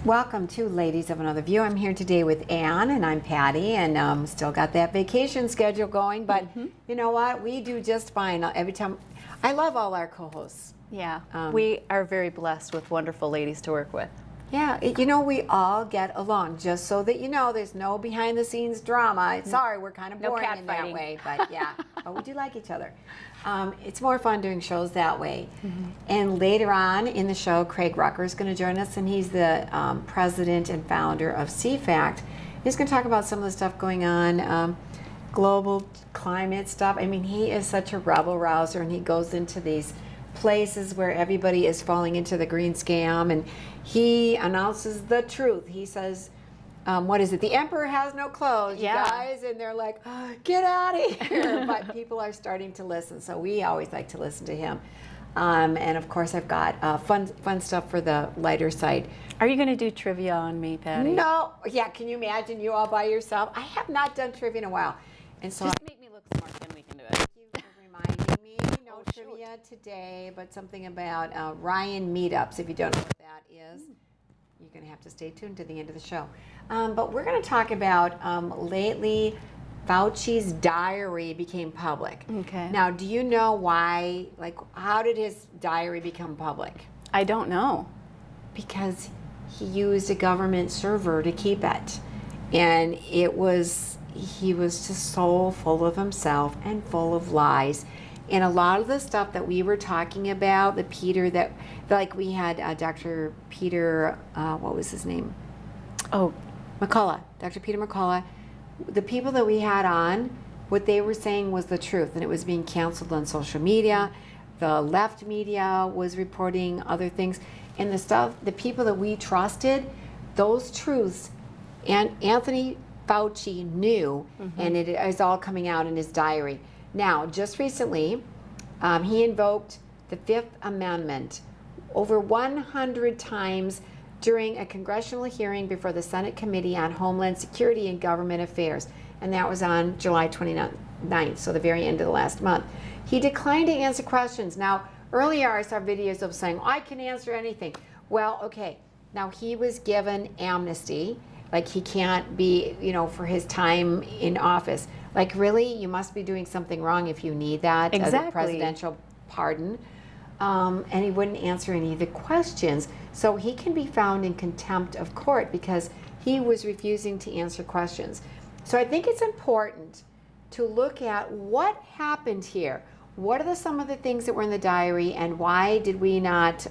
Welcome to Ladies of Another View. I'm here today with Anne, and I'm Patty, and still got that vacation schedule going, but you know what? We do just fine every time. I love all our co-hosts. Yeah, we are very blessed with wonderful ladies to work with. Yeah, you know, we all get along, just so that you know, there's no behind-the-scenes drama. Sorry, we're kind of boring in that way, but yeah, but we do like each other. It's more fun doing shows that way. And later on in the show, Craig Rucker is going to join us, and he's the president and founder of CFACT. He's going to talk about some of the stuff going on, global climate stuff. I mean, he is such a rebel rouser, and he goes into these places where everybody is falling into the green scam, and he announces the truth. He says, what is it? The emperor has no clothes, you guys. And they're like, oh, get out of here. But people are starting to listen, so we always like to listen to him. And of course, I've got fun stuff for the lighter side. Are you going to do trivia on me, Patty? No. Yeah, can you imagine you all by yourself? I have not done trivia in a while. And so just make me look smart, then we can do it. Thank you for reminding me. No trivia today, but something about Ryan Meetups. If you don't know what that is, you're going to have to stay tuned to the end of the show. But we're going to talk about lately Fauci's diary became public. Okay. Now, do you know why? Like, how did his diary become public? I don't know. Because he used a government server to keep it, and he was just so full of himself and full of lies. And a lot of the stuff that we were talking about, like we had Dr. Peter, what was his name? Oh, McCullough, Dr. Peter McCullough. The people that we had on, what they were saying was the truth, and it was being canceled on social media. The left media was reporting other things. And the people that we trusted, those truths, and Anthony Fauci knew, and it is all coming out in his diary. Now, just recently, he invoked the Fifth Amendment over 100 times during a congressional hearing before the Senate Committee on Homeland Security and Government Affairs, and that was on July 29th, so the very end of the last month. He declined to answer questions. Now, earlier I saw videos of saying, I can answer anything. Well, okay, now he was given amnesty, like he can't be, for his time in office. Like, really, you must be doing something wrong if you need that as a presidential pardon. And he wouldn't answer any of the questions. So he can be found in contempt of court because he was refusing to answer questions. So I think it's important to look at what happened here. What are some of the things that were in the diary, and why did we not,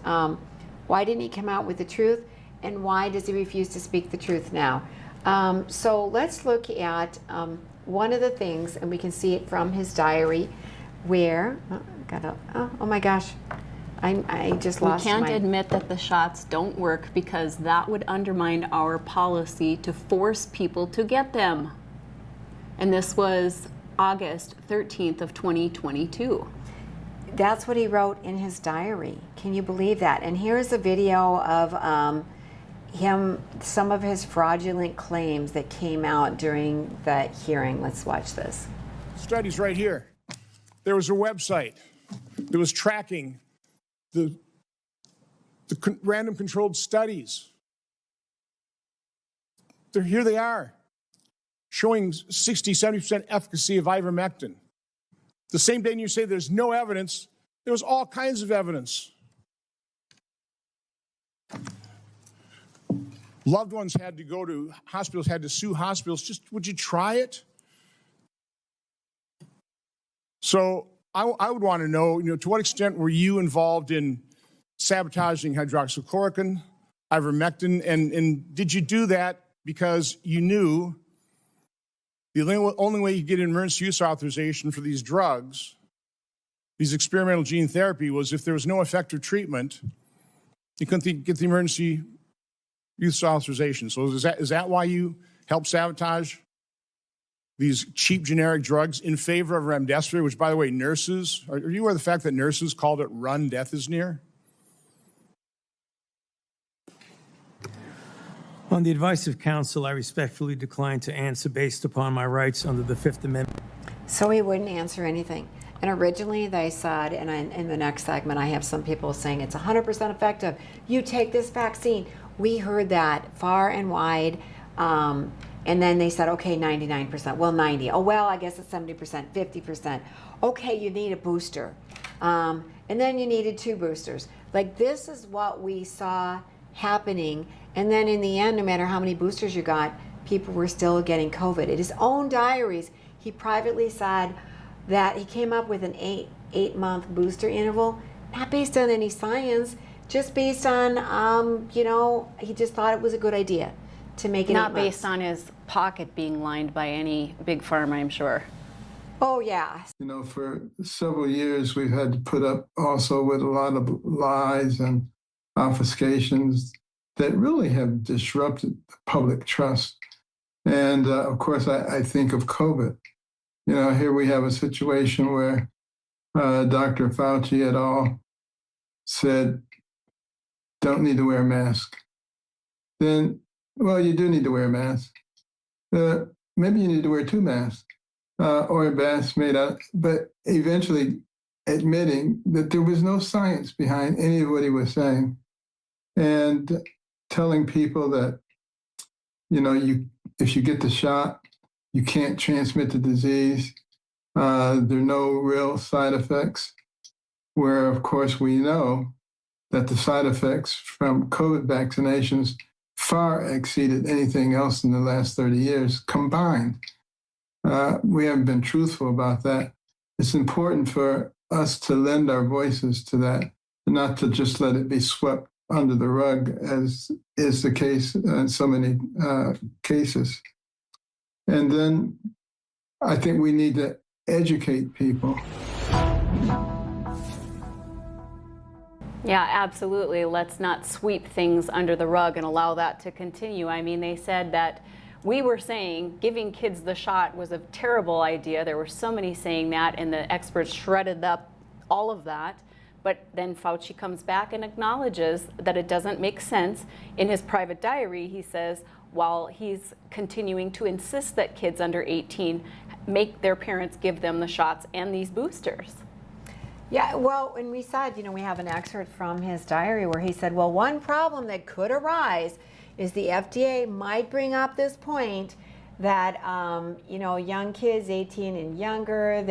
why didn't he come out with the truth? And why does he refuse to speak the truth now? So let's look at one of the things, and we can see it from his diary, where, oh my gosh, I just lost We can't admit that the shots don't work because that would undermine our policy to force people to get them. And this was August 13th of 2022. That's what he wrote in his diary. Can you believe that? And here's a video of some of his fraudulent claims that came out during the hearing. Let's watch this. Studies right here. There was a website that was tracking the random controlled studies. Here they are, showing 60, 70% efficacy of ivermectin. The same day you say there's no evidence, there was all kinds of evidence. Loved ones had to go to hospitals, had to sue hospitals. Just, would you try it? So I would want to know, to what extent were you involved in sabotaging hydroxychloroquine, ivermectin, and did you do that because you knew the only way you get an emergency use authorization for these drugs, these experimental gene therapy, was if there was no effective treatment, you couldn't get the emergency use authorization. So is that why you helped sabotage these cheap generic drugs in favor of remdesivir, which, by the way, nurses, are you aware of the fact that nurses called it run, death is near? On the advice of counsel, I respectfully decline to answer based upon my rights under the Fifth Amendment. So he wouldn't answer anything. And originally they said, and in the next segment I have some people saying it's 100% effective. You take this vaccine. We heard that far and wide. And then they said, okay, 99%. Well, 90. Oh, well, I guess it's 70%, 50%. Okay, you need a booster. And then you needed 2 boosters. Like, this is what we saw happening. And then in the end, no matter how many boosters you got, people were still getting COVID. In his own diaries, he privately said that he came up with an 8-month booster interval, not based on any science, just based on, he just thought it was a good idea to make it 8 Not months. based on his pocket being lined by any big pharma, I'm sure. Oh, yeah. For several years, we've had to put up also with a lot of lies and obfuscations that really have disrupted public trust. And of course, I think of COVID. Here we have a situation where Dr. Fauci et al. Said, don't need to wear a mask. Then, well, you do need to wear a mask. Maybe you need to wear 2 masks or a mask made out, but eventually admitting that there was no science behind any of what he was saying, and telling people that, if you get the shot, you can't transmit the disease. There are no real side effects, where, of course, we know that the side effects from COVID vaccinations far exceeded anything else in the last 30 years combined. We haven't been truthful about that. It's important for us to lend our voices to that, and not to just let it be swept under the rug, as is the case in so many cases. And then I think we need to educate people. Yeah, absolutely. Let's not sweep things under the rug and allow that to continue. I mean, they said that we were saying giving kids the shot was a terrible idea. There were so many saying that, and the experts shredded up all of that. But then Fauci comes back and acknowledges that it doesn't make sense. In his private diary, he says, while he's continuing to insist that kids under 18 make their parents give them the shots and these boosters. Yeah, well, and we said, we have an excerpt from his diary where he said, well, one problem that could arise is the FDA might bring up this point that, young kids, 18 and younger,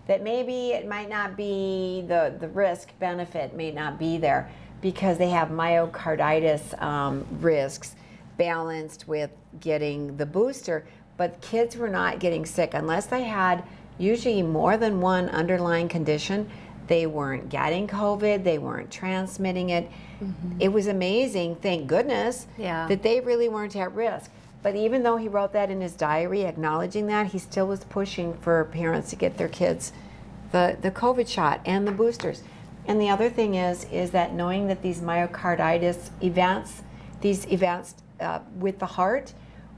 that maybe it might not be, the risk benefit may not be there because they have myocarditis risks balanced with getting the booster. But kids were not getting sick unless they had usually more than one underlying condition. They weren't getting COVID, they weren't transmitting it. Mm-hmm. It was amazing, thank goodness, that they really weren't at risk. But even though he wrote that in his diary, acknowledging that, he still was pushing for parents to get their kids the COVID shot and the boosters. And the other thing is that knowing that these myocarditis events, with the heart,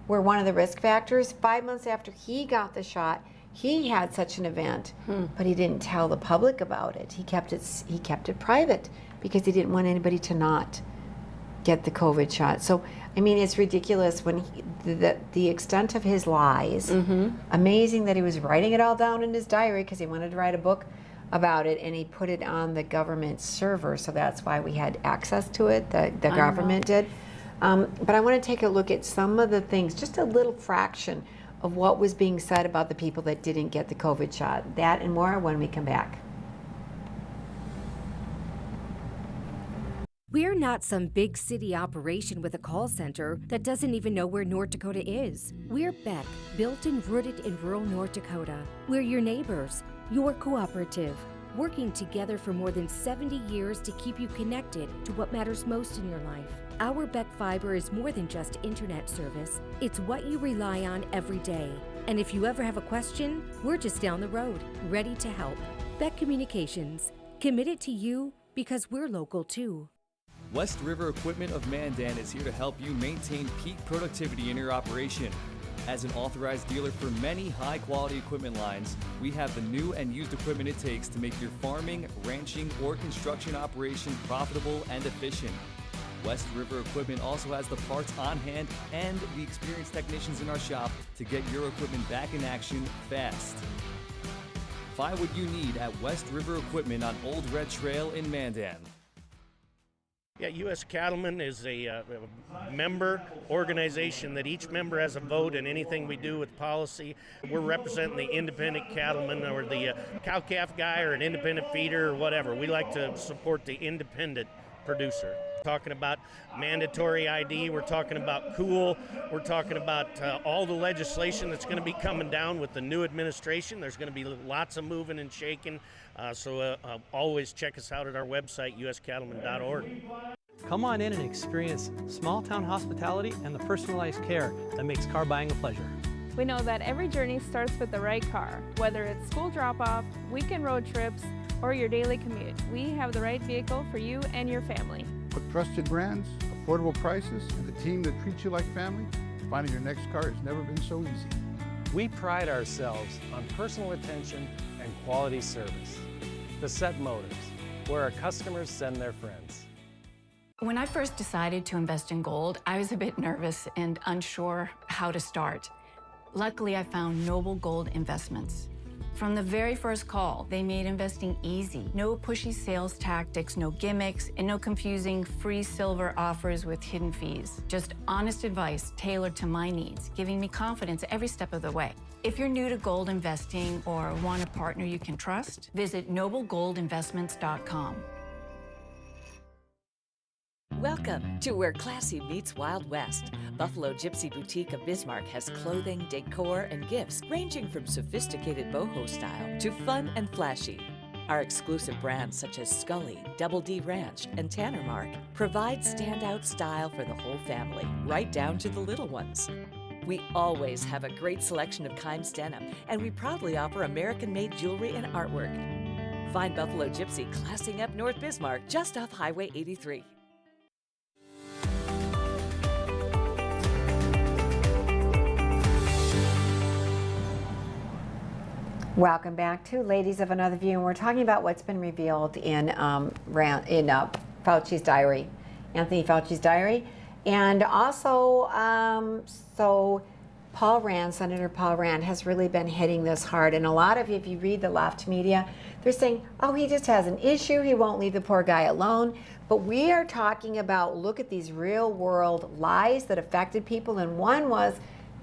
were one of the risk factors. 5 months after he got the shot, he had such an event, but he didn't tell the public about it. He kept it private because he didn't want anybody to not get the COVID shot. So, I mean, it's ridiculous when the extent of his lies. Mm-hmm. Amazing that he was writing it all down in his diary because he wanted to write a book about it, and he put it on the government server. So that's why we had access to it. The government did. But I want to take a look at some of the things, just a little fraction of what was being said about the people that didn't get the COVID shot. That and more when we come back. We're not some big city operation with a call center that doesn't even know where North Dakota is. We're Beck, built and rooted in rural North Dakota. We're your neighbors, your cooperative, working together for more than 70 years to keep you connected to what matters most in your life. Our Beck Fiber is more than just internet service. It's what you rely on every day. And if you ever have a question, we're just down the road, ready to help. Beck Communications, committed to you because we're local too. West River Equipment of Mandan is here to help you maintain peak productivity in your operation. As an authorized dealer for many high-quality equipment lines, we have the new and used equipment it takes to make your farming, ranching, or construction operation profitable and efficient. West River Equipment also has the parts on hand and the experienced technicians in our shop to get your equipment back in action fast. Find what you need at West River Equipment on Old Red Trail in Mandan. Yeah, U.S. Cattlemen is a member organization that each member has a vote in anything we do with policy. We're representing the independent cattleman or the cow-calf guy or an independent feeder or whatever. We like to support the independent producer. We're talking about mandatory ID, we're talking about cool, we're talking about all the legislation that's going to be coming down with the new administration. There's going to be lots of moving and shaking, so always check us out at our website, uscattleman.org. Come on in and experience small town hospitality and the personalized care that makes car buying a pleasure. We know that every journey starts with the right car. Whether it's school drop-off, weekend road trips, or your daily commute, we have the right vehicle for you and your family. With trusted brands, affordable prices, and the team that treats you like family, finding your next car has never been so easy. We pride ourselves on personal attention and quality service. Bassett Motors, where our customers send their friends. When I first decided to invest in gold, I was a bit nervous and unsure how to start. Luckily, I found Noble Gold Investments. From the very first call, they made investing easy. No pushy sales tactics, no gimmicks, and no confusing free silver offers with hidden fees. Just honest advice tailored to my needs, giving me confidence every step of the way. If you're new to gold investing or want a partner you can trust, visit noblegoldinvestments.com. Welcome to where classy meets Wild West. Buffalo Gypsy Boutique of Bismarck has clothing, decor, and gifts ranging from sophisticated boho style to fun and flashy. Our exclusive brands such as Scully, Double D Ranch, and Tanner Mark provide standout style for the whole family, right down to the little ones. We always have a great selection of Kimes denim, and we proudly offer American-made jewelry and artwork. Find Buffalo Gypsy classing up North Bismarck just off Highway 83. Welcome back to Ladies of Another View, and we're talking about what's been revealed in Fauci's diary, Anthony Fauci's diary, and also so Paul Rand, Senator Paul Rand, has really been hitting this hard. And a lot of you, if you read the left media, they're saying, oh, he just has an issue, he won't leave the poor guy alone. But we are talking about, look at these real world lies that affected people, and one was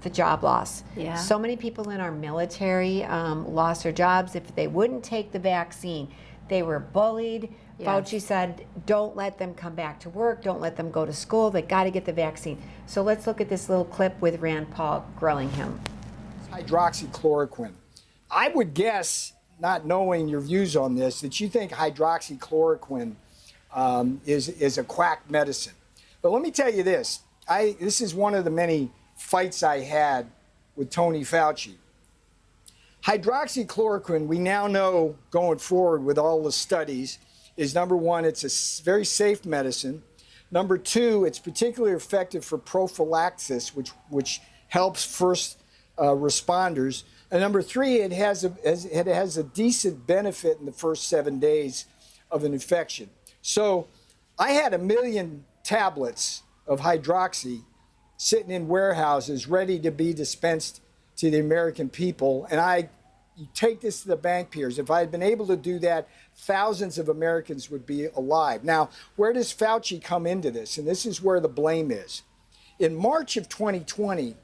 the job loss. Yeah. So many people in our military lost their jobs if they wouldn't take the vaccine. They were bullied. Yes. Fauci said, don't let them come back to work. Don't let them go to school. They got to get the vaccine. So let's look at this little clip with Rand Paul grilling him. Hydroxychloroquine. I would guess, not knowing your views on this, that you think hydroxychloroquine is a quack medicine. But let me tell you this. This is one of the many fights I had with Tony Fauci. Hydroxychloroquine, we now know going forward with all the studies, is number one, it's a very safe medicine. Number two, it's particularly effective for prophylaxis, which helps first responders. And number three, it has a decent benefit in the first 7 days of an infection. So I had 1 million tablets of hydroxy sitting in warehouses ready to be dispensed to the American people. And you take this to the bank, peers. If I had been able to do that, thousands of Americans would be alive. Now, where does Fauci come into this? And this is where the blame is. In March of 2020,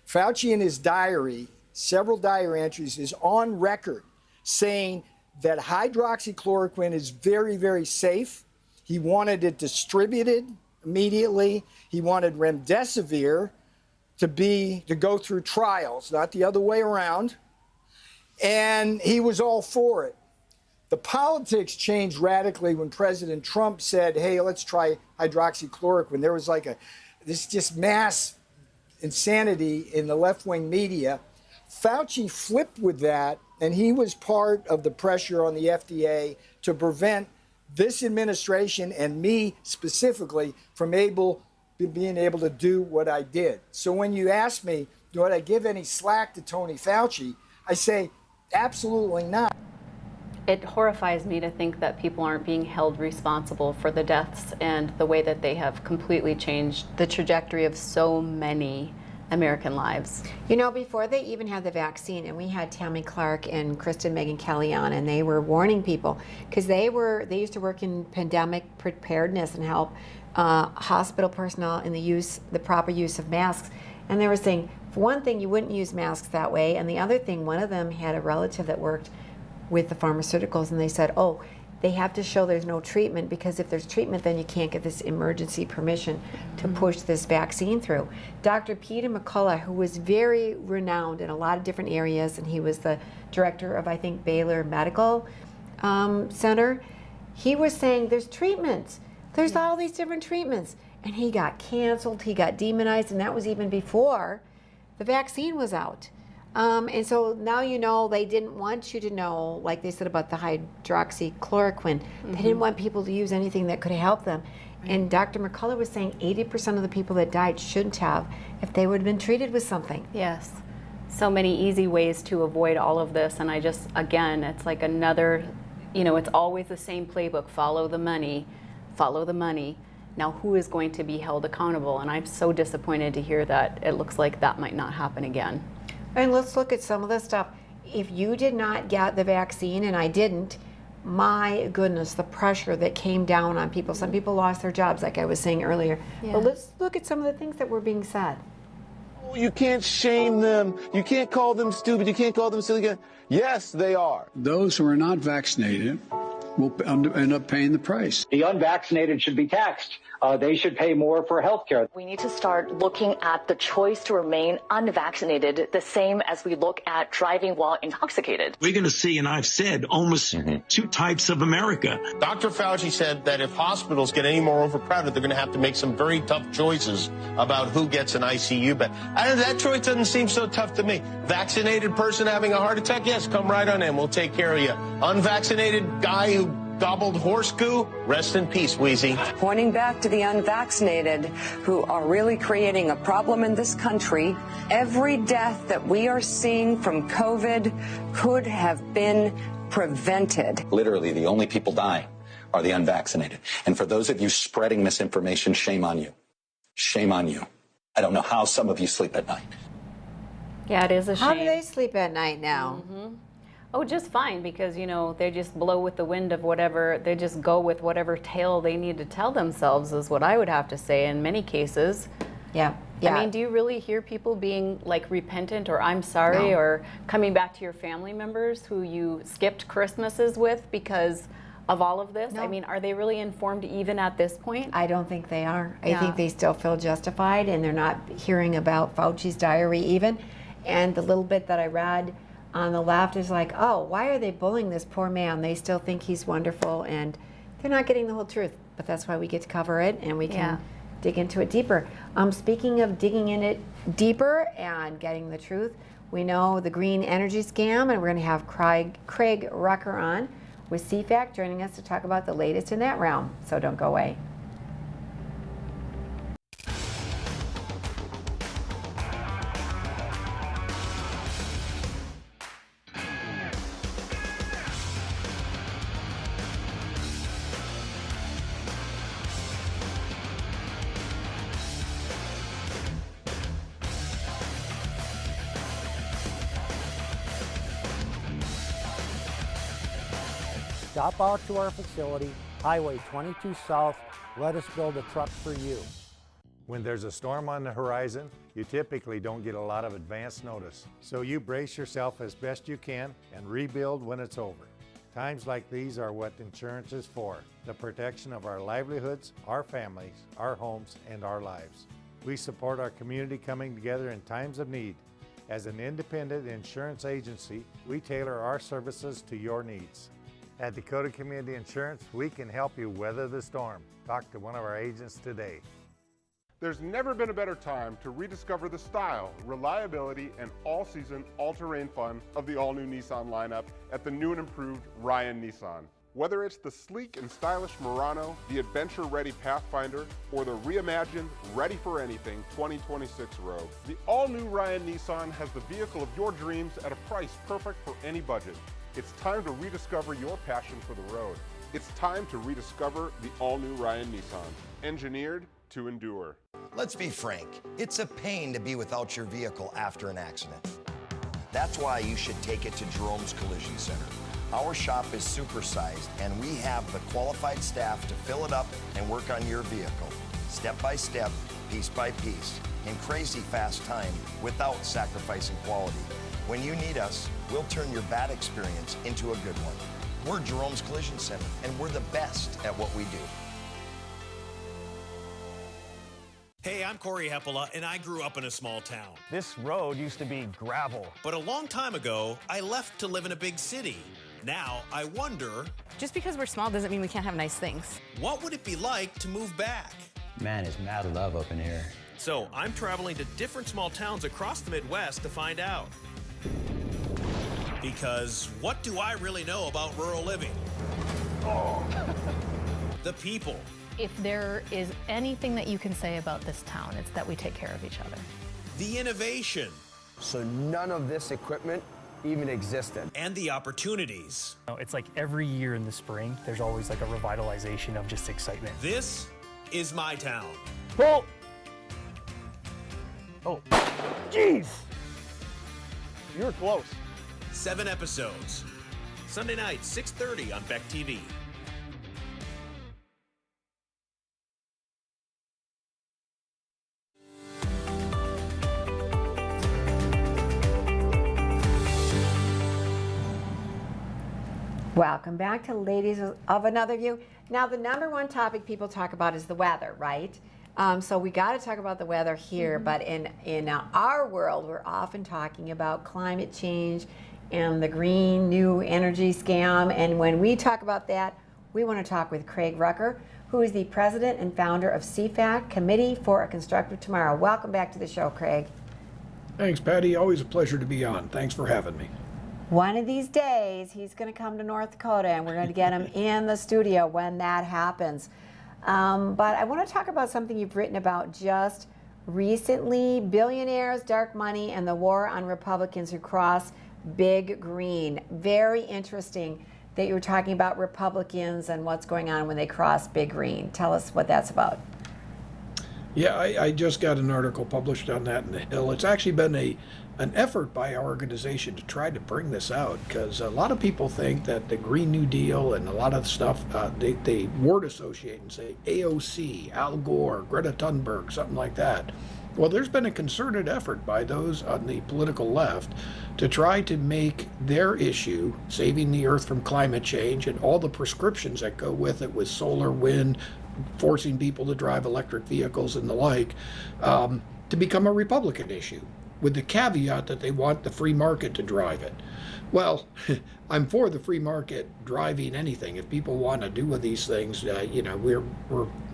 Fauci in his diary, several diary entries, is on record saying that hydroxychloroquine is very, very safe. He wanted it distributed immediately. He wanted remdesivir to go through trials, not the other way around. And he was all for it. The politics changed radically when President Trump said, hey, let's try hydroxychloroquine. There was like this just mass insanity in the left-wing media. Fauci flipped with that, and he was part of the pressure on the FDA to prevent this administration and me specifically from being able to do what I did. So when you ask me, do I give any slack to Tony Fauci, I say, absolutely not. It horrifies me to think that people aren't being held responsible for the deaths and the way that they have completely changed the trajectory of so many American lives. You know, before they even had the vaccine, and we had Tammy Clark and Kristen Megan Kelly on, and they were warning people because they used to work in pandemic preparedness and help hospital personnel in the proper use of masks. And they were saying, for one thing, you wouldn't use masks that way, and the other thing, one of them had a relative that worked with the pharmaceuticals, and they said, oh, they have to show there's no treatment, because if there's treatment, then you can't get this emergency permission to push this vaccine through. Dr. Peter McCullough, who was very renowned in a lot of different areas, and he was the director of, I think, Baylor Medical Center, he was saying there's treatments. There's all these different treatments. And he got canceled, he got demonized, and that was even before the vaccine was out. And so now you know they didn't want you to know, like they said about the hydroxychloroquine, they didn't want people to use anything that could help them. And Dr. McCullough was saying 80% of the people that died shouldn't have if they would have been treated with something. Yes. So many easy ways to avoid all of this. And I just, again, it's like another, you know, it's always the same playbook. Follow the money, follow the money. Now, who is going to be held accountable? And I'm so disappointed to hear that it looks like that might not happen again. And let's look at some of the stuff. If you did not get the vaccine, and I didn't, my goodness, the pressure that came down on people. Some people lost their jobs, like I was saying earlier. Yeah. But let's look at some of the things that were being said. You can't shame them. You can't call them stupid. You can't call them silly. Yes, they are. Those who are not vaccinated will end up paying the price. The unvaccinated should be taxed. They should pay more for health care. We need to start looking at the choice to remain unvaccinated the same as we look at driving while intoxicated. We're going to see, and I've said, almost two types of America. Dr. Fauci said that if hospitals get any more overcrowded, they're going to have to make some very tough choices about who gets an ICU bed. That choice doesn't seem so tough to me. Vaccinated person having a heart attack, yes, come right on in. We'll take care of you. Unvaccinated guy who gobbled horse goo, rest in peace, Wheezy. Pointing back to the unvaccinated who are really creating a problem in this country, every death that we are seeing from COVID could have been prevented. Literally, the only people dying are the unvaccinated. And for those of you spreading misinformation, shame on you. Shame on you. I don't know how some of you sleep at night. Yeah, it is a shame. How do they sleep at night now? Oh, just fine, because, you know, they just blow with the wind of whatever, they just go with whatever tale they need to tell themselves, is what I would have to say in many cases. Yeah. I mean, do you really hear people being like repentant or I'm sorry No. or coming back to your family members who you skipped Christmases with because of all of this? No. I mean, are they really informed even at this point? I don't think they are. I Yeah. think they still feel justified, and they're not hearing about Fauci's diary even. And the little bit that I read on the left is like, oh, why are they bullying this poor man? They still think he's wonderful, and they're not getting the whole truth. But that's why we get to cover it, and we can dig into it deeper. Speaking of digging in it deeper and getting the truth, we know the green energy scam, and we're going to have Craig Rucker on with CFACT joining us to talk about the latest in that realm. So don't go away. Stop out to our facility, Highway 22 South. Let us build a truck for you. When there's a storm on the horizon, you typically don't get a lot of advance notice. So you brace yourself as best you can and rebuild when it's over. Times like these are what insurance is for, the protection of our livelihoods, our families, our homes, and our lives. We support our community coming together in times of need. As an independent insurance agency, we tailor our services to your needs. At Dakota Community Insurance, we can help you weather the storm. Talk to one of our agents today. There's never been a better time to rediscover the style, reliability, and all-season, all-terrain fun of the all-new Nissan lineup at the new and improved Ryan Nissan. Whether it's the sleek and stylish Murano, the adventure-ready Pathfinder, or the reimagined, ready-for-anything 2026 Rogue, the all-new Ryan Nissan has the vehicle of your dreams at a price perfect for any budget. It's time to rediscover your passion for the road. It's time to rediscover the all-new Ryan Nissan, engineered to endure. Let's be frank, it's a pain to be without your vehicle after an accident. That's why you should take it to Jerome's Collision Center. Our shop is supersized, and we have the qualified staff to fill it up and work on your vehicle, step by step, piece by piece, in crazy fast time without sacrificing quality. When you need us, we'll turn your bad experience into a good one. We're Jerome's Collision Center, and we're the best at what we do. Hey, I'm Corey Heppola, and I grew up in a small town. This road used to be gravel. But a long time ago, I left to live in a big city. Now, I wonder... Just because we're small doesn't mean we can't have nice things. What would it be like to move back? Man, it's mad love up in here. So, I'm traveling to different small towns across the Midwest to find out. Because what do I really know about rural living? Oh. The people. If there is anything that you can say about this town, it's that we take care of each other. The innovation. So none of this equipment even existed. And the opportunities. It's like every year in the spring, there's always like a revitalization of just excitement. This is my town. Oh! Oh, jeez! You were close. 7 episodes. Sunday night, 6:30 on Beck TV. Welcome back to Ladies of Another View. Now, the number one topic people talk about is the weather, right? So we got to talk about the weather here, but in our world, we're often talking about climate change and the green new energy scam. And when we talk about that, we want to talk with Craig Rucker, who is the president and founder of CFACT, Committee for a Constructive Tomorrow. Welcome back to the show, Craig. Thanks, Patty. Always a pleasure to be on. Thanks for having me. One of these days, he's going to come to North Dakota, and we're going to get him in the studio when that happens. But I want to talk about something you've written about just recently, billionaires, dark money, and the war on Republicans who cross Big Green. Very interesting that you were talking about Republicans and what's going on when they cross Big Green. Tell us what that's about. Yeah, I just got an article published on that in the Hill. It's actually been an effort by our organization to try to bring this out, because a lot of people think that the Green New Deal and a lot of stuff, they word associate and say AOC, Al Gore, Greta Thunberg, something like that. Well, there's been a concerted effort by those on the political left to try to make their issue, saving the earth from climate change and all the prescriptions that go with it, with solar, wind, forcing people to drive electric vehicles and the like, to become a Republican issue, with the caveat that they want the free market to drive it. Well, I'm for the free market driving anything. If people want to do with these things, we're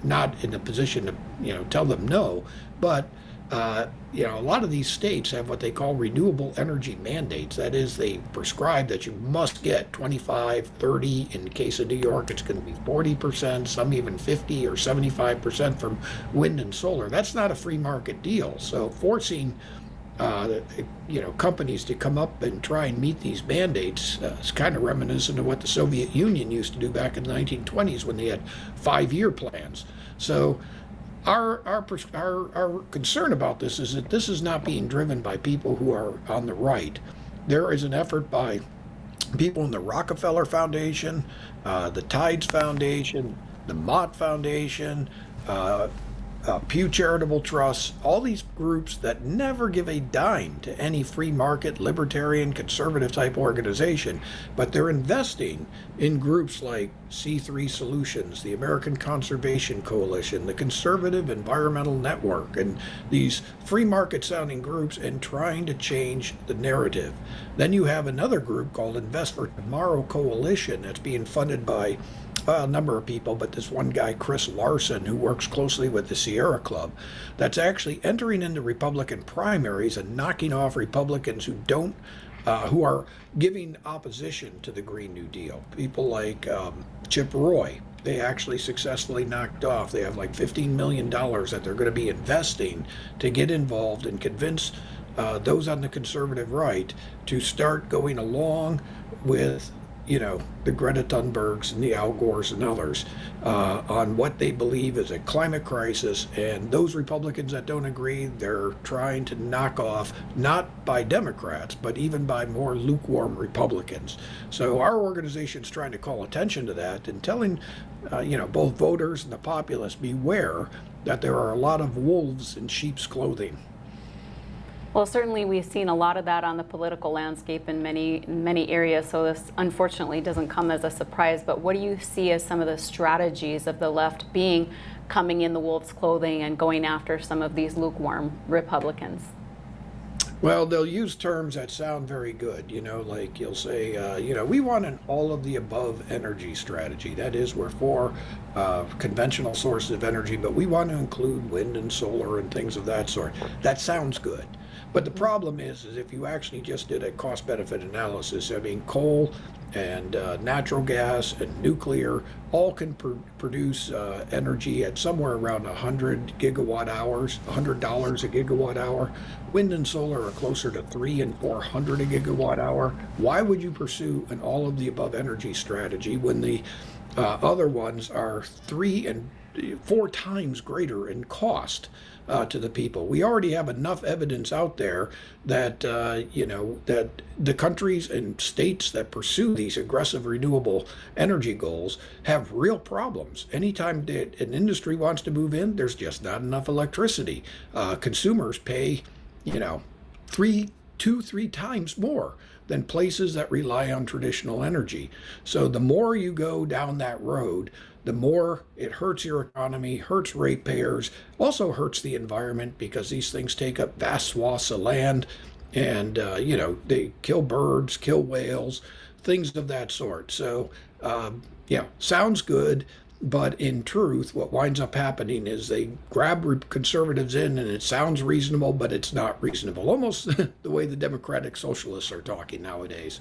not in a position to, tell them no. But, a lot of these states have what they call renewable energy mandates. That is, they prescribe that you must get 25, 30, in the case of New York, it's going to be 40%, some even 50 or 75% from wind and solar. That's not a free market deal. So forcing companies to come up and try and meet these mandates is kind of reminiscent of what the Soviet Union used to do back in the 1920s when they had 5-year plans. So our concern about this is that this is not being driven by people who are on the right. There is an effort by people in the Rockefeller Foundation, the Tides Foundation, the Mott Foundation, Pew Charitable Trusts, all these groups that never give a dime to any free market, libertarian, conservative type organization, but they're investing in groups like C3 Solutions, the American Conservation Coalition, the Conservative Environmental Network, and these free market sounding groups, and trying to change the narrative. Then you have another group called Invest for Tomorrow Coalition that's being funded by a number of people, but this one guy, Chris Larson, who works closely with the Sierra Club, that's actually entering into Republican primaries and knocking off Republicans who are giving opposition to the Green New Deal. People like Chip Roy, they actually successfully knocked off. They have like $15 million that they're going to be investing to get involved and convince those on the conservative right to start going along with the Greta Thunbergs and the Al Gores and others on what they believe is a climate crisis. And those Republicans that don't agree, they're trying to knock off, not by Democrats, but even by more lukewarm Republicans. So our organization's trying to call attention to that and telling, both voters and the populace, beware that there are a lot of wolves in sheep's clothing. Well, certainly we've seen a lot of that on the political landscape in many areas, so this unfortunately doesn't come as a surprise. But what do you see as some of the strategies of the left coming in the wolf's clothing and going after some of these lukewarm Republicans? Well, they'll use terms that sound very good, like you'll say, we want an all-of-the-above energy strategy. That is, we're for conventional sources of energy, but we want to include wind and solar and things of that sort. That sounds good. But the problem is if you actually just did a cost-benefit analysis, coal and natural gas and nuclear all can produce energy at somewhere around 100 gigawatt hours, $100 a gigawatt hour. Wind and solar are closer to 300 and 400 a gigawatt hour. Why would you pursue an all-of-the-above energy strategy when the other ones are 3 and 4 times greater in cost to the people? We already have enough evidence out there that that the countries and states that pursue these aggressive renewable energy goals have real problems. Anytime that an industry wants to move in, there's just not enough electricity. Consumers pay 3 times more than places that rely on traditional energy. So the more you go down that road, the more it hurts your economy, hurts ratepayers, also hurts the environment, because these things take up vast swaths of land and, they kill birds, kill whales, things of that sort. So, sounds good. But in truth, what winds up happening is they grab conservatives in, and it sounds reasonable, but it's not reasonable. Almost the way the Democratic Socialists are talking nowadays.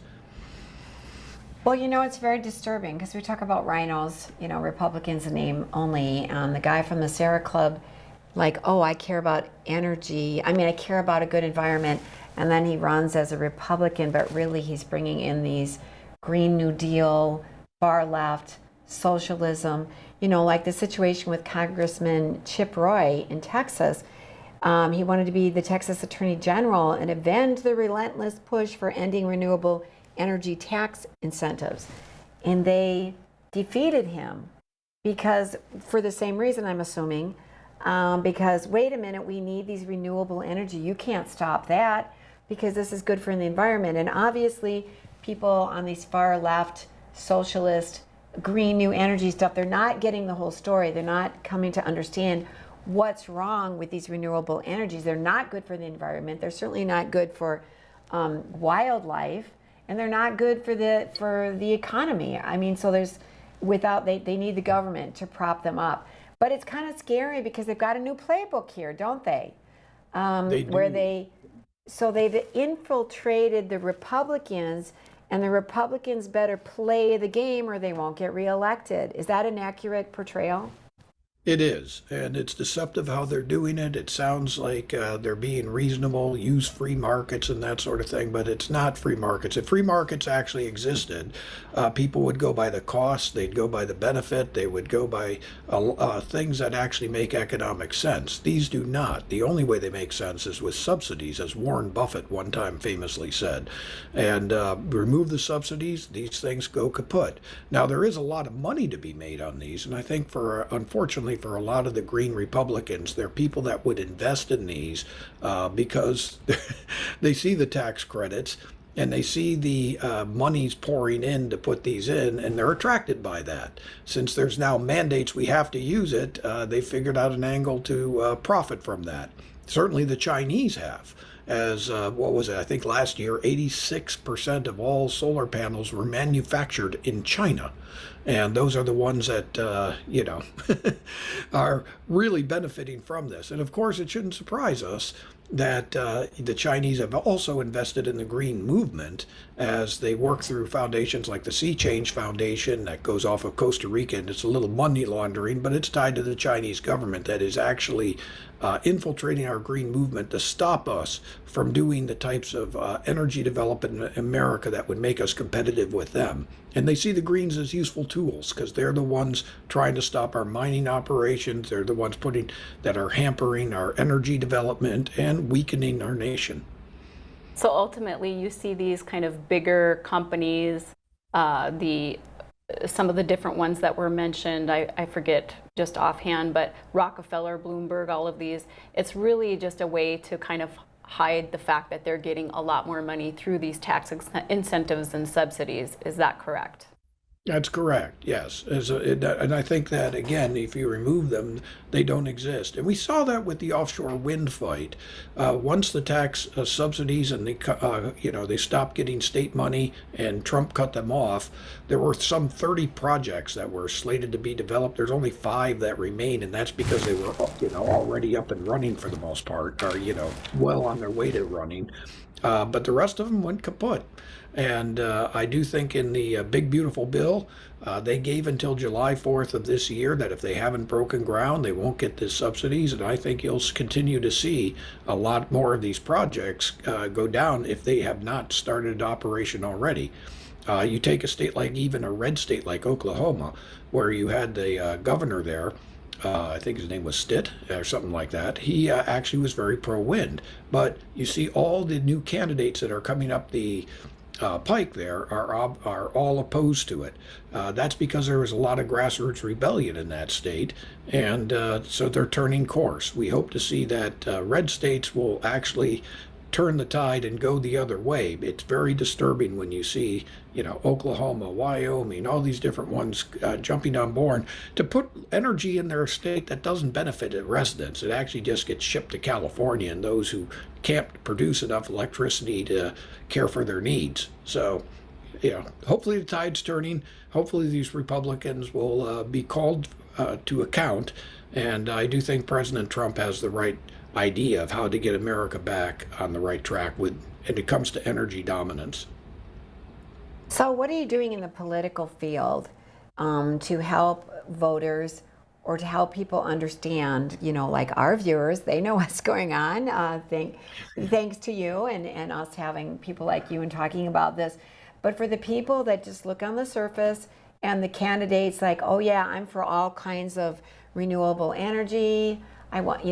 Well, it's very disturbing because we talk about rhinos, Republicans in name only. The guy from the Sierra Club, I care about energy. I care about a good environment. And then he runs as a Republican, but really he's bringing in these Green New Deal, far left, socialism, like the situation with Congressman Chip Roy in Texas. He wanted to be the Texas Attorney General and avenge the relentless push for ending renewable energy tax incentives. And they defeated him because, for the same reason, I'm assuming, because wait a minute, we need these renewable energy. You can't stop that because this is good for the environment. And obviously people on these far left, socialist, green new energy stuff, they're not getting the whole story. They're not coming to understand what's wrong with these renewable energies. They're not good for the environment. They're certainly not good for wildlife, and they're not good for the economy. So they need the government to prop them up. But it's kind of scary because they've got a new playbook here, don't they? They do. Where they've infiltrated the Republicans. And the Republicans better play the game or they won't get reelected. Is that an accurate portrayal? It is, and it's deceptive how they're doing it. It sounds like they're being reasonable, use free markets and that sort of thing, but it's not free markets. If free markets actually existed, people would go by the cost, they'd go by the benefit, they would go by things that actually make economic sense. These do not. The only way they make sense is with subsidies, as Warren Buffett one time famously said. And remove the subsidies, these things go kaput. Now, there is a lot of money to be made on these, and I think unfortunately, for a lot of the Green Republicans, they're people that would invest in these because they see the tax credits and they see the monies pouring in to put these in, and they're attracted by that. Since there's now mandates we have to use it, they figured out an angle to profit from that. Certainly the Chinese have. As what was it? I think last year, 86% of all solar panels were manufactured in China. And those are the ones that, are really benefiting from this. And of course, it shouldn't surprise us that the Chinese have also invested in the green movement as they work through foundations like the Sea Change Foundation that goes off of Costa Rica, and it's a little money laundering, but it's tied to the Chinese government that is actually infiltrating our green movement to stop us from doing the types of energy development in America that would make us competitive with them. And they see the Greens as useful tools because they're the ones trying to stop our mining operations. They're the ones that are hampering our energy development and weakening our nation. So ultimately, you see these kind of bigger companies, some of the different ones that were mentioned, I forget just offhand, but Rockefeller, Bloomberg, all of these, it's really just a way to kind of hide the fact that they're getting a lot more money through these tax incentives and subsidies. Is that correct? That's correct, yes. And I think that, again, if you remove them, they don't exist. And we saw that with the offshore wind fight. Once the tax subsidies and they stopped getting state money and Trump cut them off, there were some 30 projects that were slated to be developed. There's only 5 that remain, and that's because they were already up and running for the most part, or well on their way to running. But the rest of them went kaput. And I do think in the Big Beautiful Bill, they gave until July 4th of this year that if they haven't broken ground, they won't get the subsidies. And I think you'll continue to see a lot more of these projects go down if they have not started operation already. You take a state like, even a red state like Oklahoma, where you had the governor there, I think his name was Stitt or something like that. He actually was very pro-wind. But you see all the new candidates that are coming up the pike there are all opposed to it. That's because there was a lot of grassroots rebellion in that state, and so they're turning course. We hope to see that red states will actually turn the tide and go the other way. It's very disturbing when you see, Oklahoma, Wyoming, all these different ones jumping on board to put energy in their state that doesn't benefit the residents. It actually just gets shipped to California and those who can't produce enough electricity to care for their needs. So, hopefully the tide's turning. Hopefully these Republicans will be called to account. And I do think President Trump has the right idea of how to get America back on the right track when it comes to energy dominance. So what are you doing in the political field to help voters or to help people understand, like our viewers, they know what's going on, thanks to you and us having people like you and talking about this. But for the people that just look on the surface and the candidates like, oh yeah, I'm for all kinds of renewable energy, I want,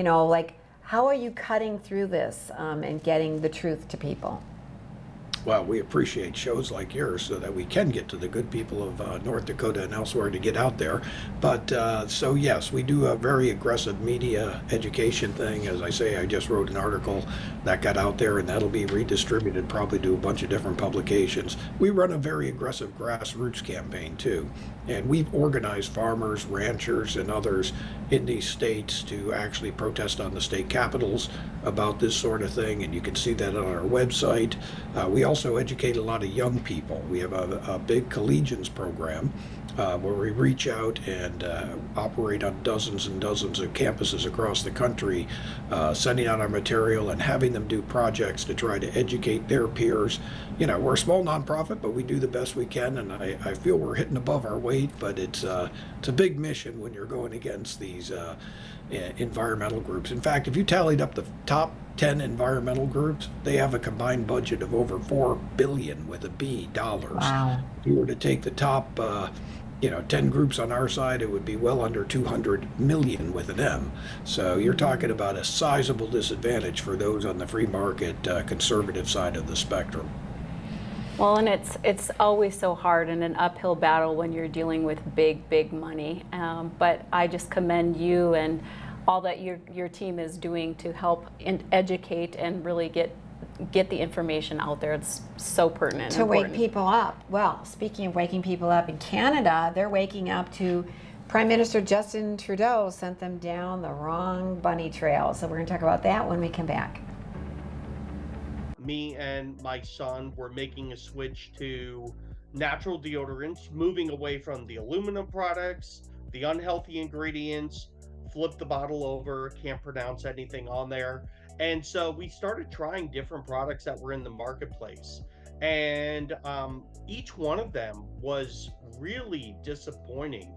how are you cutting through this and getting the truth to people? Well, we appreciate shows like yours so that we can get to the good people of North Dakota and elsewhere to get out there. But so yes, we do a very aggressive media education thing. As I say, I just wrote an article that got out there and that'll be redistributed probably to a bunch of different publications. We run a very aggressive grassroots campaign too. And we've organized farmers, ranchers, and others in these states to actually protest on the state capitals about this sort of thing. And you can see that on our website. We also educate a lot of young people. We have a big collegians program where we reach out and operate on dozens and dozens of campuses across the country, sending out our material and having them do projects to try to educate their peers. We're a small nonprofit, but we do the best we can, and I feel we're hitting above our weight, but it's a big mission when you're going against these environmental groups. In fact, if you tallied up the top 10 environmental groups, they have a combined budget of over $4 billion with a B dollars. Wow. If you were to take the top 10 groups on our side, it would be well under 200 million with an M. So you're talking about a sizable disadvantage for those on the free market conservative side of the spectrum. Well, and it's always so hard and an uphill battle when you're dealing with big money. But I just commend you and all that your team is doing to help educate and really get the information out there. It's so pertinent. To wake people up. Well, speaking of waking people up, in Canada, they're waking up to Prime Minister Justin Trudeau sent them down the wrong bunny trail. So we're going to talk about that when we come back. Me and my son were making a switch to natural deodorants, moving away from the aluminum products, the unhealthy ingredients, flip the bottle over, can't pronounce anything on there. And so we started trying different products that were in the marketplace. And each one of them was really disappointing.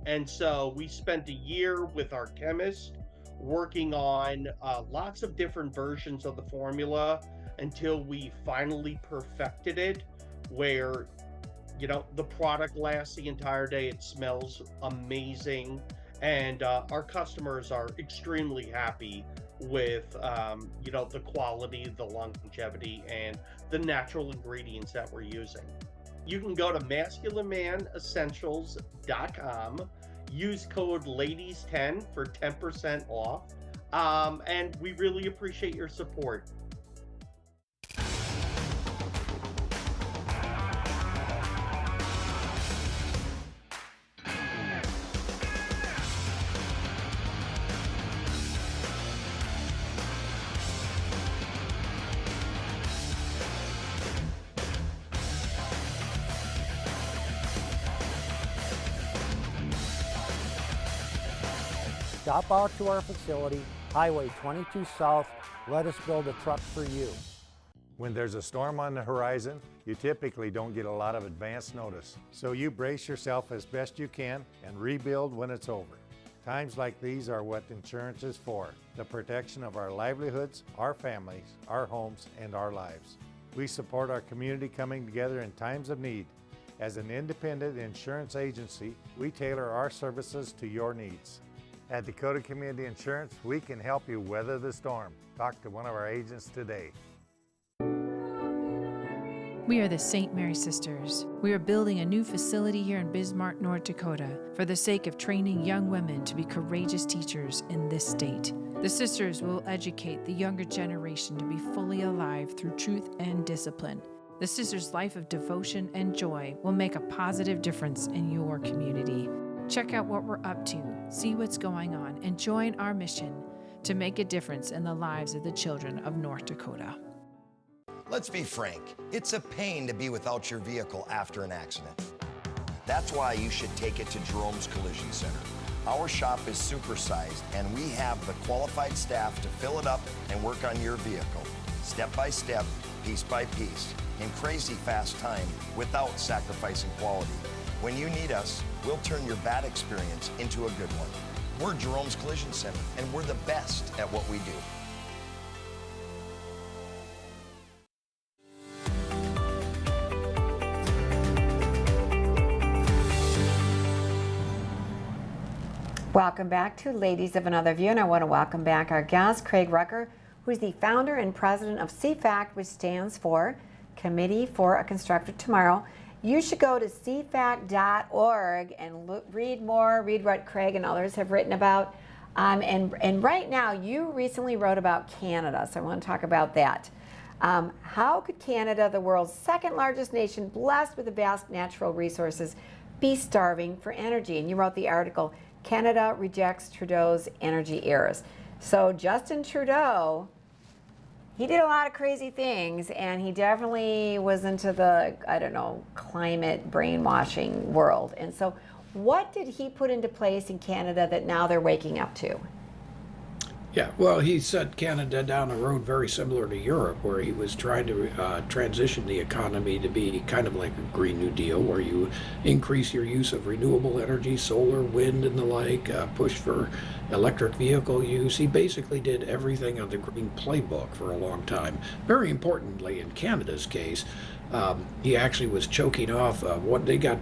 And so we spent a year with our chemist working on lots of different versions of the formula until we finally perfected it, where, you know, the product lasts the entire day. It smells amazing. And our customers are extremely happy with, you know, the quality, the longevity, and the natural ingredients that we're using. You can go to masculinemanessentials.com, use code LADIES10 for 10% off, and we really appreciate your support. Stop out to our facility, Highway 22 South. Let us build a truck for you. When there's a storm on the horizon, you typically don't get a lot of advance notice. So you brace yourself as best you can and rebuild when it's over. Times like these are what insurance is for, the protection of our livelihoods, our families, our homes, and our lives. We support our community coming together in times of need. As an independent insurance agency, we tailor our services to your needs. At Dakota Community Insurance, we can help you weather the storm. Talk to one of our agents today. We are the St. Mary Sisters. We are building a new facility here in Bismarck, North Dakota, for the sake of training young women to be courageous teachers in this state. The sisters will educate the younger generation to be fully alive through truth and discipline. The sisters' life of devotion and joy will make a positive difference in your community. Check out what we're up to, see what's going on, and join our mission to make a difference in the lives of the children of North Dakota. Let's be frank, it's a pain to be without your vehicle after an accident. That's why you should take it to Jerome's Collision Center. Our shop is supersized and we have the qualified staff to fill it up and work on your vehicle, step by step, piece by piece, in crazy fast time without sacrificing quality. When you need us, we'll turn your bad experience into a good one. We're Jerome's Collision Center, and we're the best at what we do. Welcome back to Ladies of Another View, and I want to welcome back our guest, Craig Rucker, who's the founder and president of CFACT, which stands for Committee for a Constructive Tomorrow. You should go to cfact.org and read what Craig and others have written about. And right now, you recently wrote about Canada, so I want to talk about that. How could Canada, the world's second largest nation, blessed with the vast natural resources, be starving for energy? And you wrote the article, Canada Rejects Trudeau's Energy Heirs. So Justin Trudeau, he did a lot of crazy things, and he definitely was into the, I don't know, climate brainwashing world. And so what did he put into place in Canada that now they're waking up to? Yeah, well, he set Canada down a road very similar to Europe, where he was trying to transition the economy to be kind of like a Green New Deal, where you increase your use of renewable energy, solar, wind, and the like, push for electric vehicle use. He basically did everything on the Green Playbook for a long time. Very importantly, in Canada's case, he actually was choking off what they got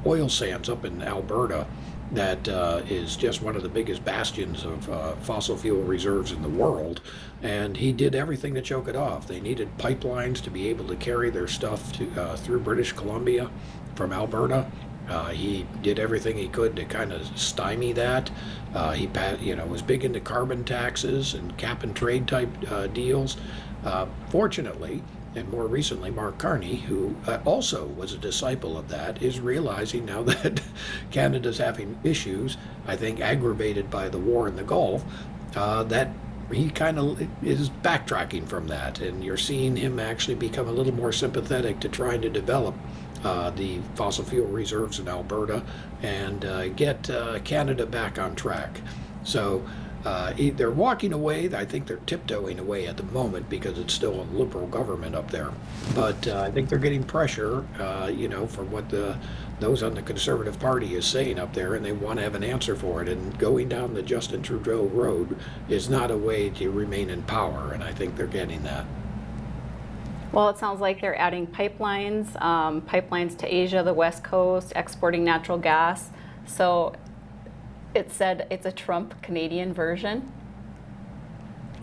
oil sands up in Alberta. That is just one of the biggest bastions of fossil fuel reserves in the world, and he did everything to choke it off. They needed pipelines to be able to carry their stuff to, through British Columbia from Alberta. He did everything he could to kind of stymie that. He was big into carbon taxes and cap and trade type deals. Fortunately, and more recently, Mark Carney, who also was a disciple of that, is realizing now that Canada's having issues, I think aggravated by the war in the Gulf, that he kind of is backtracking from that. And you're seeing him actually become a little more sympathetic to trying to develop the fossil fuel reserves in Alberta and get Canada back on track. So they're walking away. I think they're tiptoeing away at the moment because it's still a liberal government up there. But I think they're getting pressure, from what those on the Conservative Party is saying up there, and they want to have an answer for it. And going down the Justin Trudeau road is not a way to remain in power, and I think they're getting that. Well, it sounds like they're adding pipelines, pipelines to Asia, the West Coast, exporting natural gas. So it said it's a Trump Canadian version.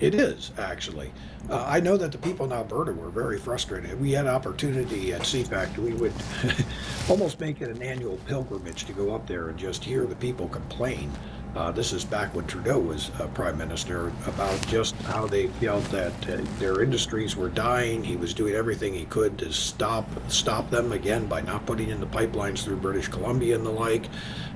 It is, actually. I know that the people in Alberta were very frustrated. We had an opportunity at CFACT. We would almost make it an annual pilgrimage to go up there and just hear the people complain. This is back when Trudeau was Prime Minister, about just how they felt that their industries were dying. He was doing everything he could to stop them, again, by not putting in the pipelines through British Columbia and the like.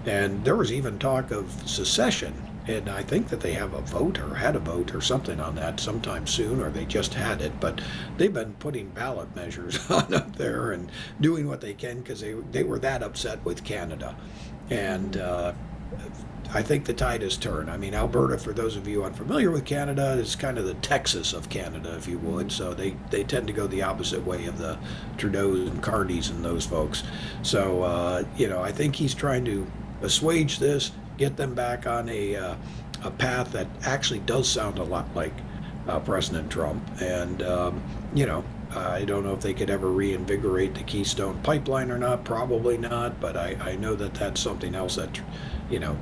And there was even talk of secession. And I think that they have a vote or had a vote or something on that sometime soon, or they just had it. But they've been putting ballot measures on up there and doing what they can because they were that upset with Canada. And I think the tide has turned. I mean, Alberta, for those of you unfamiliar with Canada, is kind of the Texas of Canada, if you would. So they tend to go the opposite way of the Trudeaus and Cardis and those folks. So, I think he's trying to assuage this, get them back on a path that actually does sound a lot like President Trump. And, I don't know if they could ever reinvigorate the Keystone Pipeline or not. Probably not. But I know that that's something else that,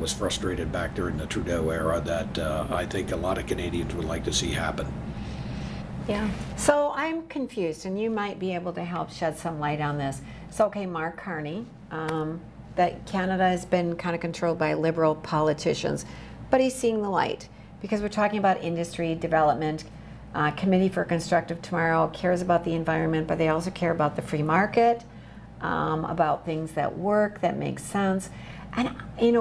was frustrated back during the Trudeau era that I think a lot of Canadians would like to see happen. Yeah. So I'm confused, and you might be able to help shed some light on this. So, okay, Mark Carney, that Canada has been kind of controlled by liberal politicians, but he's seeing the light because we're talking about industry development. Committee for Constructive Tomorrow cares about the environment, but they also care about the free market, about things that work, that make sense. And,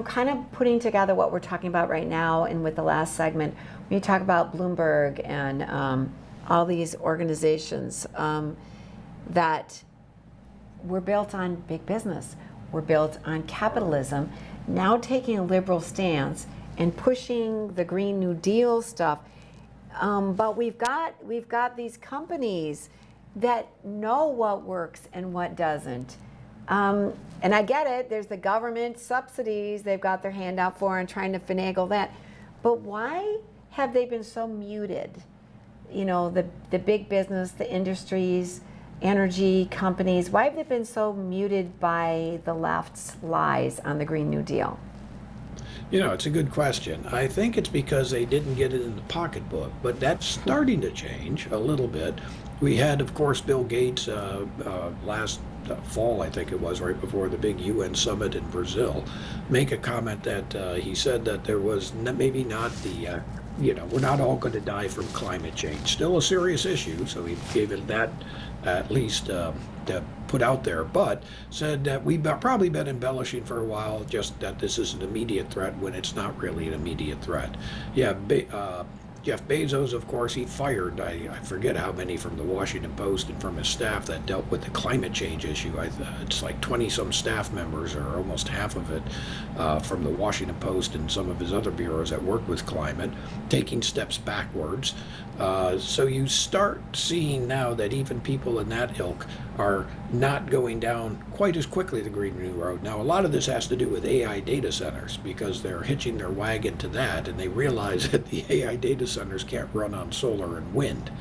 kind of putting together what we're talking about right now and with the last segment, when you talk about Bloomberg and all these organizations that were built on big business, were built on capitalism, now taking a liberal stance and pushing the Green New Deal stuff. But we've got these companies that know what works and what doesn't. And I get it, there's the government subsidies they've got their hand out for and trying to finagle that. But why have they been so muted? The big business, the industries, energy companies, why have they been so muted by the left's lies on the Green New Deal? It's a good question. I think it's because they didn't get it in the pocketbook, but that's starting to change a little bit. We had, of course, Bill Gates last fall, I think it was, right before the big UN summit in Brazil, make a comment that he said that there was maybe not the, we're not all going to die from climate change. Still a serious issue, so he gave it that at least to put out there, but said that we've probably been embellishing for a while, just that this is an immediate threat when it's not really an immediate threat. Yeah, Jeff Bezos, of course, he fired, I forget how many from the Washington Post and from his staff that dealt with the climate change issue. It's like 20-some staff members, or almost half of it, from the Washington Post and some of his other bureaus that work with climate, taking steps backwards. So you start seeing now that even people in that ilk are not going down quite as quickly the Green New Road. Now, a lot of this has to do with AI data centers because they're hitching their wagon to that, and they realize that the AI data centers can't run on solar and wind.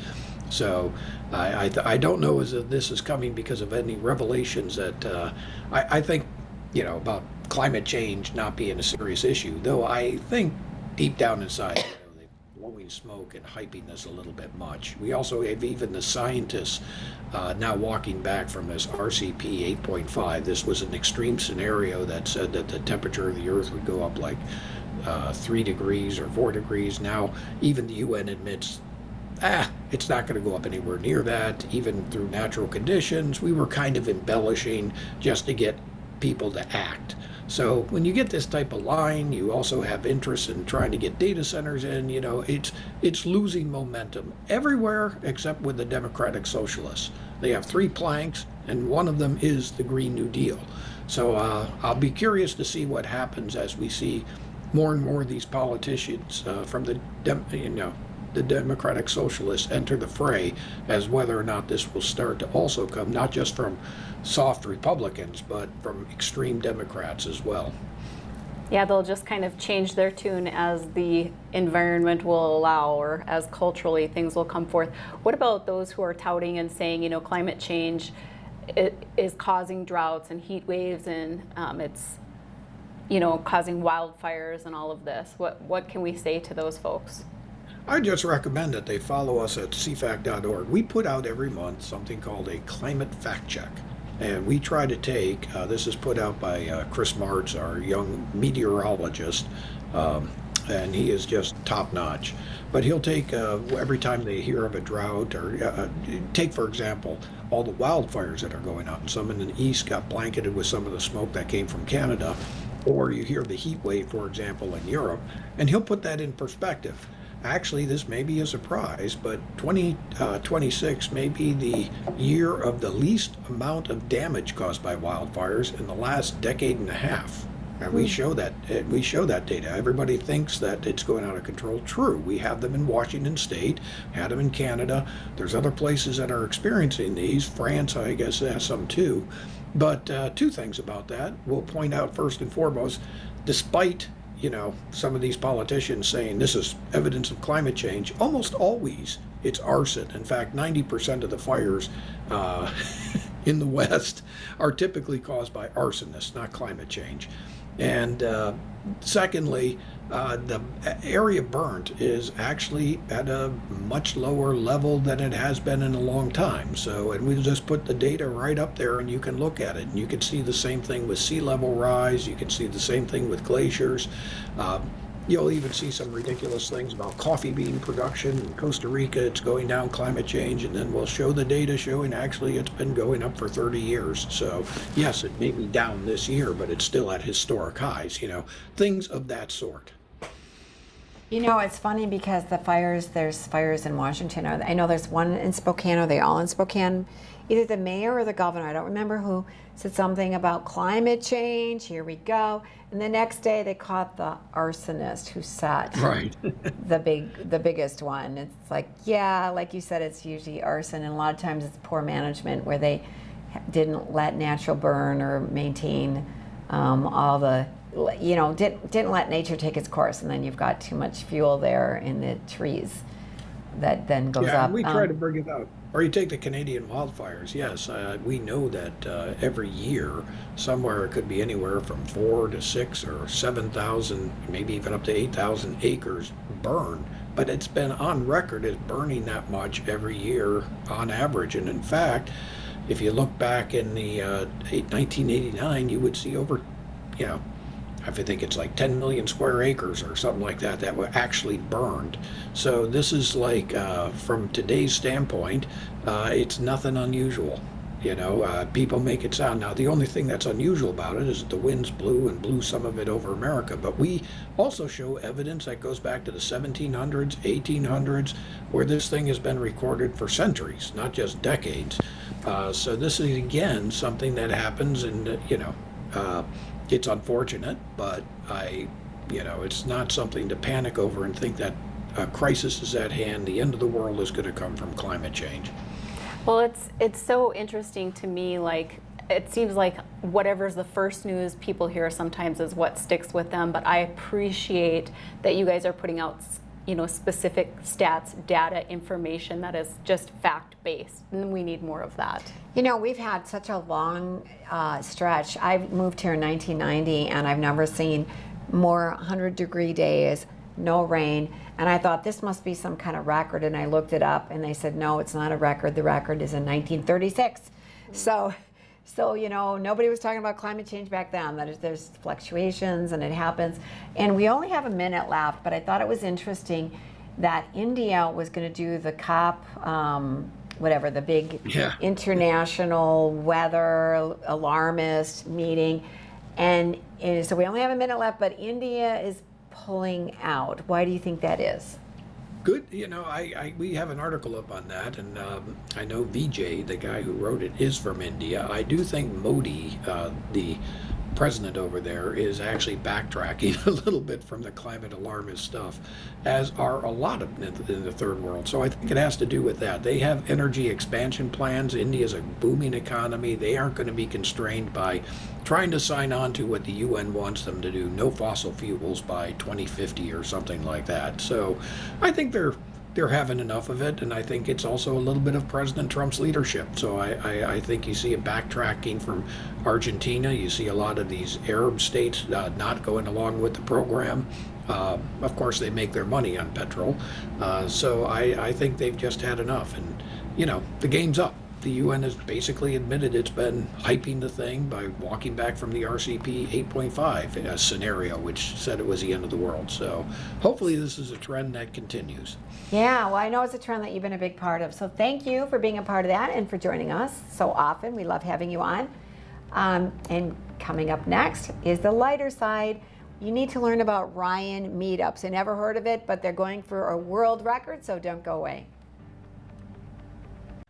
So I don't know if this is coming because of any revelations that I think, about climate change not being a serious issue, though I think deep down inside, blowing smoke and hyping this a little bit much. We also have even the scientists now walking back from this RCP 8.5. This was an extreme scenario that said that the temperature of the Earth would go up like 3 degrees or 4 degrees. Now, even the UN admits, it's not going to go up anywhere near that, even through natural conditions. We were kind of embellishing just to get people to act. So when you get this type of line, you also have interest in trying to get data centers in. It's losing momentum everywhere except with the Democratic Socialists. They have 3 planks, and one of them is the Green New Deal. So I'll be curious to see what happens as we see more and more of these politicians from the Democratic Socialists enter the fray as whether or not this will start to also come not just from soft Republicans, but from extreme Democrats as well. Yeah, they'll just kind of change their tune as the environment will allow, or as culturally things will come forth. What about those who are touting and saying, you know, climate change is causing droughts and heat waves, and it's, you know, causing wildfires and all of this? What can we say to those folks? I just recommend that they follow us at CFACT.org. We put out every month something called a climate fact check. And we try to take, this is put out by Chris Martz, our young meteorologist, and he is just top notch. But he'll take, every time they hear of a drought, or take, for example, all the wildfires that are going on. Some in the east got blanketed with some of the smoke that came from Canada, or you hear the heat wave, for example, in Europe, and he'll put that in perspective. Actually, this may be a surprise, but 2026 may be the year of the least amount of damage caused by wildfires in the last decade and a half. And we show that data. Everybody thinks that it's going out of control. True, we have them in Washington State, had them in Canada. There's other places that are experiencing these. France, I guess, has some too. But two things about that. We'll point out first and foremost, despite some of these politicians saying this is evidence of climate change, almost always it's arson. In fact, 90% of the fires in the West are typically caused by arsonists, not climate change. And secondly, the area burnt is actually at a much lower level than it has been in a long time. So, and we'll just put the data right up there and you can look at it. And you can see the same thing with sea level rise. You can see the same thing with glaciers. You'll even see some ridiculous things about coffee bean production in Costa Rica. It's going down, climate change, and then we'll show the data showing actually it's been going up for 30 years. So yes, it may be down this year, but it's still at historic highs, things of that sort. It's funny because there's fires in Washington. I know there's one in Spokane. Are they all in Spokane? Either the mayor or the governor, I don't remember who, said something about climate change. Here we go. And the next day they caught the arsonist who set the biggest one. It's like, yeah, like you said, it's usually arson. And a lot of times it's poor management where they didn't let natural burn or maintain all the, didn't let nature take its course. And then you've got too much fuel there in the trees that then goes up. Yeah, we try to bring it out. Or you take the Canadian wildfires. Yes, we know that every year, somewhere it could be anywhere from 4 to 6 or 7,000, maybe even up to 8,000 acres burn. But it's been on record as burning that much every year on average. And in fact, if you look back in the 1989, you would see over, I think it's like 10 million square acres or something like that were actually burned. So this is like, from today's standpoint, it's nothing unusual. People make it sound. Now, the only thing that's unusual about it is that the winds blew some of it over America. But we also show evidence that goes back to the 1700s, 1800s, where this thing has been recorded for centuries, not just decades. So this is, again, something that happens, and, it's unfortunate, but it's not something to panic over and think that a crisis is at hand. The end of the world is going to come from climate change. Well, it's so interesting to me. Like, it seems like whatever's the first news people hear sometimes is what sticks with them. But I appreciate that you guys are putting out, specific stats, data, information that is just fact-based, and we need more of that. We've had such a long stretch. I moved here in 1990, and I've never seen more 100-degree days, no rain, and I thought this must be some kind of record, and I looked it up, and they said, no, it's not a record. The record is in 1936. So nobody was talking about climate change back then. There's fluctuations and it happens. And we only have a minute left, but I thought it was interesting that India was going to do the COP, the big international weather alarmist meeting. And so we only have a minute left, but India is pulling out. Why do you think that is? Good. We have an article up on that, and I know Vijay, the guy who wrote it, is from India. I do think Modi, the president over there is actually backtracking a little bit from the climate alarmist stuff, as are a lot of in the third world. So I think it has to do with that. They have energy expansion plans. India's a booming economy. They aren't going to be constrained by trying to sign on to what the UN wants them to do, no fossil fuels by 2050 or something like that. So I think they're having enough of it, and I think it's also a little bit of President Trump's leadership. So I think you see a backtracking from Argentina. You see a lot of these Arab states not going along with the program. Of course, they make their money on petrol. So I think they've just had enough. And, you know, the game's up. The UN has basically admitted it's been hyping the thing by walking back from the RCP 8.5 scenario, which said it was the end of the world. So hopefully this is a trend that continues. Yeah, well, I know it's a trend that you've been a big part of. So thank you for being a part of that and for joining us so often. We love having you on. And coming up next is the lighter side. You need to learn about Ryan Meetups. I never heard of it, but they're going for a world record, so don't go away.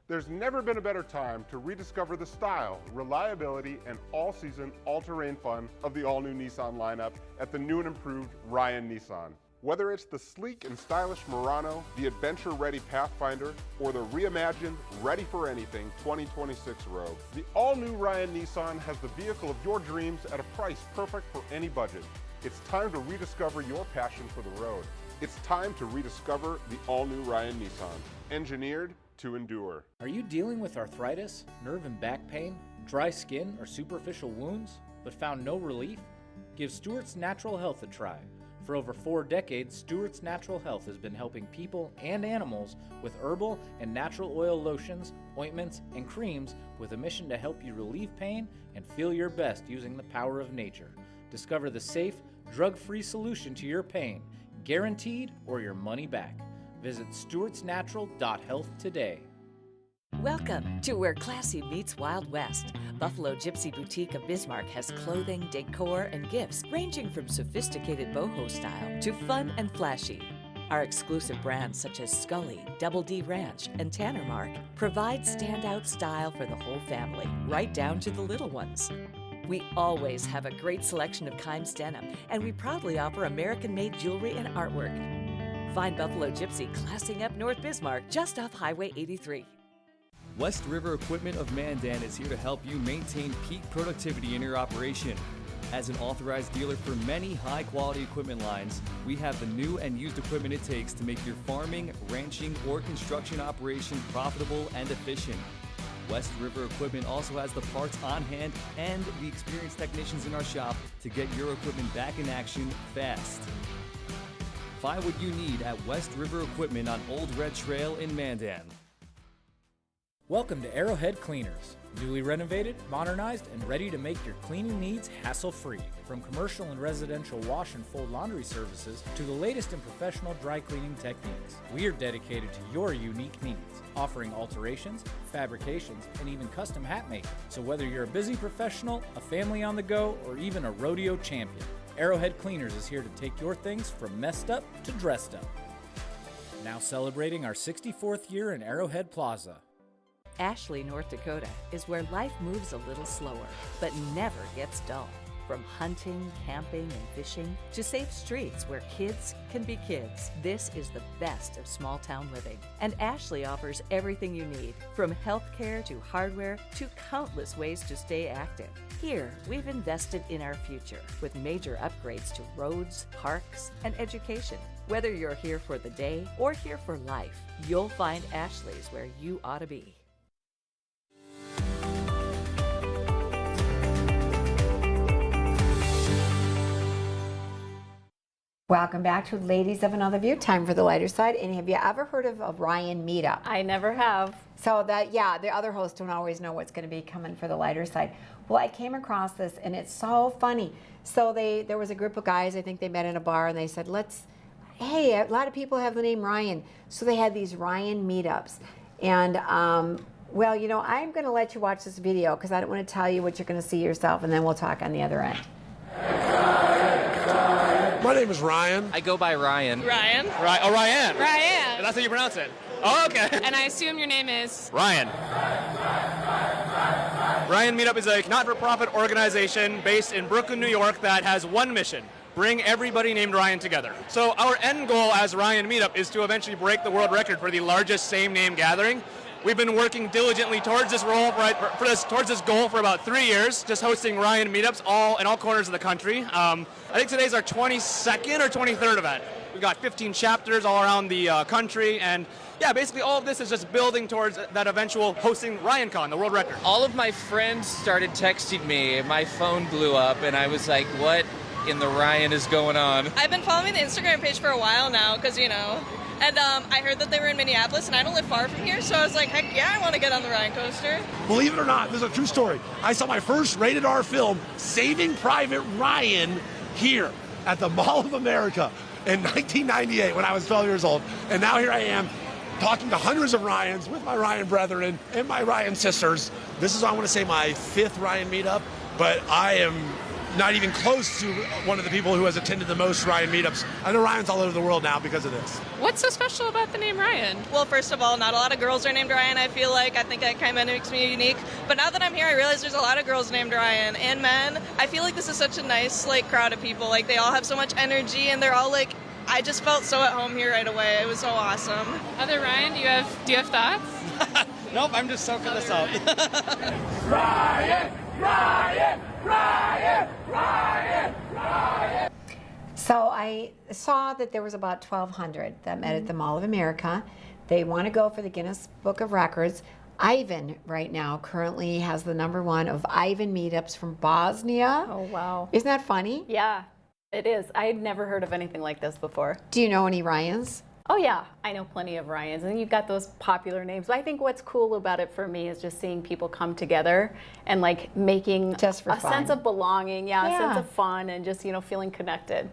There's never been a better time to rediscover the style, reliability, and all-season, all-terrain fun of the all-new Nissan lineup at the new and improved Ryan Nissan. Whether it's the sleek and stylish Murano, the adventure-ready Pathfinder, or the reimagined, ready-for-anything 2026 Rogue, the all-new Ryan Nissan has the vehicle of your dreams at a price perfect for any budget. It's time to rediscover your passion for the road. It's time to rediscover the all-new Ryan Nissan, engineered to endure. Are you dealing with arthritis, nerve and back pain, dry skin, or superficial wounds, but found no relief? Give Stewart's Natural Health a try. For over 4 decades, Stewart's Natural Health has been helping people and animals with herbal and natural oil lotions, ointments, and creams with a mission to help you relieve pain and feel your best using the power of nature. Discover the safe, drug-free solution to your pain, guaranteed or your money back. Visit stewartsnatural.health today. Welcome to where classy meets Wild West. Buffalo Gypsy Boutique of Bismarck has clothing, decor, and gifts ranging from sophisticated boho style to fun and flashy. Our exclusive brands such as Scully, Double D Ranch, and Tanner Mark provide standout style for the whole family, right down to the little ones. We always have a great selection of Kimes denim, and we proudly offer American-made jewelry and artwork. Find Buffalo Gypsy classing up North Bismarck just off Highway 83. West River Equipment of Mandan is here to help you maintain peak productivity in your operation. As an authorized dealer for many high-quality equipment lines, we have the new and used equipment it takes to make your farming, ranching, or construction operation profitable and efficient. West River Equipment also has the parts on hand and the experienced technicians in our shop to get your equipment back in action fast. Find what you need at West River Equipment on Old Red Trail in Mandan. Welcome to Arrowhead Cleaners. Newly renovated, modernized, and ready to make your cleaning needs hassle-free. From commercial and residential wash and fold laundry services to the latest in professional dry cleaning techniques, we are dedicated to your unique needs, offering alterations, fabrications, and even custom hat making. So whether you're a busy professional, a family on the go, or even a rodeo champion, Arrowhead Cleaners is here to take your things from messed up to dressed up. Now celebrating our 64th year in Arrowhead Plaza. Ashley, North Dakota is where life moves a little slower, but never gets dull. From hunting, camping, and fishing to safe streets where kids can be kids, this is the best of small town living. And Ashley offers everything you need, from healthcare to hardware to countless ways to stay active. Here, we've invested in our future with major upgrades to roads, parks, and education. Whether you're here for the day or here for life, you'll find Ashley's where you ought to be. Welcome back to Ladies of Another View. Time for the lighter side. And have you ever heard of a Ryan Meetup? I never have. So that, yeah, the other hosts don't always know what's going to be coming for the lighter side. Well, I came across this and it's so funny. So there was a group of guys, I think they met in a bar and they said, hey, a lot of people have the name Ryan. So they had these Ryan Meetups. And, well, you know, I'm going to let you watch this video because I don't want to tell you what you're going to see yourself, and then we'll talk on the other end. My name is Ryan. I go by Ryan. Ryan. Oh, Ryan. Ryan. That's how you pronounce it. Oh, okay. And I assume your name is? Ryan. Ryan Meetup is a not-for-profit organization based in Brooklyn, New York that has one mission: bring everybody named Ryan together. So our end goal as Ryan Meetup is to eventually break the world record for the largest same-name gathering. We've been working diligently towards this towards this goal for about 3 years, just hosting Ryan Meetups in all corners of the country. I think today's our 22nd or 23rd event. We've got 15 chapters all around the country, and yeah, basically all of this is just building towards that eventual hosting RyanCon, the world record. All of my friends started texting me, and my phone blew up, and I was like, what in the Ryan is going on? I've been following the Instagram page for a while now, because, you know, and I heard that they were in Minneapolis, and I don't live far from here, so I was like, heck yeah, I want to get on the Ryan coaster. Believe it or not, this is a true story. I saw my first rated R film, Saving Private Ryan, here at the Mall of America in 1998 when I was 12 years old. And now here I am talking to hundreds of Ryans with my Ryan brethren and my Ryan sisters. This is, I want to say, my 5th Ryan meetup, but I am not even close to one of the people who has attended the most Ryan meetups. I know Ryans all over the world now because of this. What's so special about the name Ryan? Well, first of all, not a lot of girls are named Ryan, I feel like. I think that kind of makes me unique. But now that I'm here, I realize there's a lot of girls named Ryan and men. I feel like this is such a nice, crowd of people. They all have so much energy, and they're all, I just felt so at home here right away. It was so awesome. Other Ryan, do you have thoughts? Nope, I'm just soaking this up. Ryan! Ryan! Ryan! Ryan! Ryan! So I saw that there was about 1,200 that met at the Mall of America. They want to go for the Guinness Book of Records. Ivan right now currently has the #1 of Ivan meetups from Bosnia. Oh, wow. Isn't that funny? Yeah, it is. I had never heard of anything like this before. Do you know any Ryans? Oh yeah, I know plenty of Ryans, and you've got those popular names. But I think what's cool about it for me is just seeing people come together and making just for a fun. sense of belonging, a Yeah. sense of fun, and just feeling connected.